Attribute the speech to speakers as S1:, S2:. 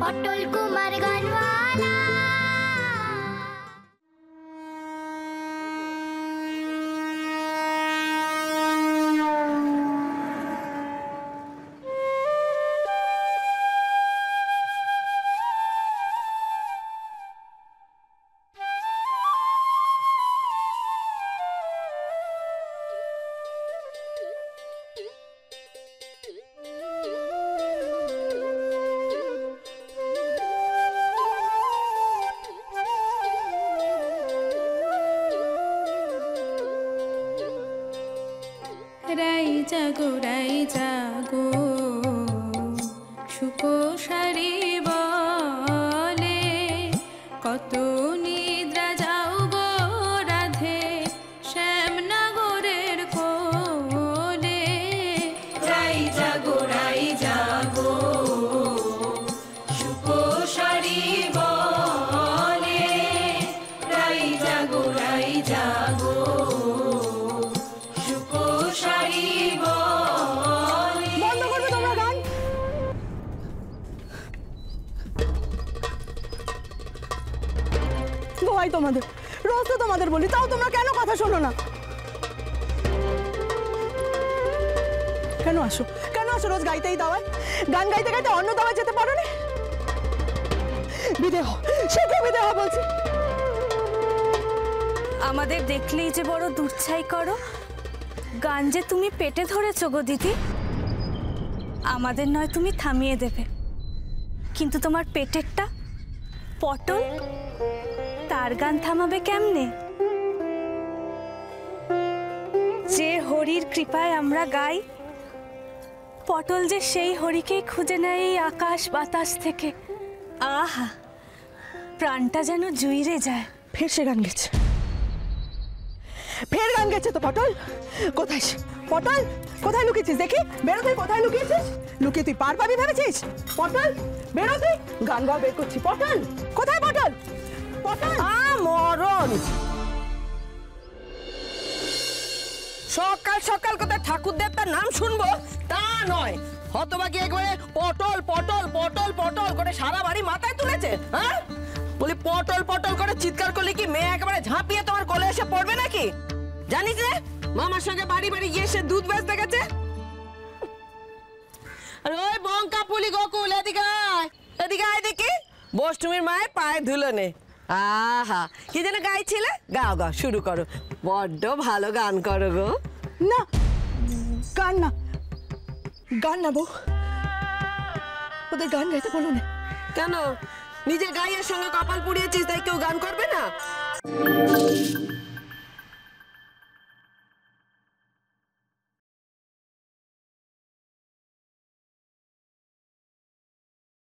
S1: পটল কুমার গানওয়ালা।
S2: রাই জাগো সুকোষারি বলে, কত নিদ্রা যাও গো রাধে শ্যামনগরের কোলে। রাই জাগো সুকোষারি বলে, রাই জাগো
S3: তোমাদের রোজ তো তোমাদের বলি, তাও তোমরা কেন কথা শোনো না? কেন আসো রোজ গাইতেই দাওয়ায়? গান গাইতে গাইতে অন্য দাওয়ায় যেতে পারো না? বিদেহ শীঘ্র বিদেহ বলছি।
S2: আমাদের দেখলেই যে বড় দুর্ছাই করো, গান যে তুমি পেটে ধরেছো গো দিদি। আমাদের নয় তুমি থামিয়ে দেবে, কিন্তু তোমার পেটেরটা পটল, তার গান থামাবে কেমনে? যে হরির কৃপায় আমরা গাই, পটল যে সেই হরিকেই খুঁজে নেয় এই আকাশ বাতাস থেকে। আহা, প্রাণটা যেন জুইরে যায়।
S3: ফের সে গান গেছে, ফের গান গেছে তো। পটল কোথায়? পটল কোথায় লুকিয়েছিস? দেখি বেরো, তুই কোথায় লুকিয়েছিস? লুকিয়ে তুই পার পাবি ভেবেছিস? পটল বেরো, তুই গান গাও বের করছি। পটল কোথায়? পটল মরণ!
S4: সকাল সকাল কোথায় ঠাকুর দেবতার নাম শুনবো তা নয়, হতবাকি একবারে পটল পটল পটল পটল করে সারা বাড়ি মাথায় তুলেছে। হ্যাঁ বলি পটল পটল করে চিৎকার করলে কি মেয়ে একেবারে ঝাঁপিয়ে তোমার কোলে এসে পড়বে নাকি? জানিস রে মামার সঙ্গে বাড়ি বাড়ি গিয়ে সে দুধ বেচতে গেছে। আর ওই বঙ্কা পুলি গোকুল এদিকে আয় দেখি, বষ্টমীর মায়ের পায়ে ধুলো নে। আহা কি যেন গাইছিলে, গাও শুরু করো। বড্ড ভালো গান করো গো।
S3: না গান না বউ, ওদের গান গাইতে বলো না।
S4: কেন? নিজের গায়ের সঙ্গে কপাল পুড়িয়েছিস তাই কেউ গান করবে না?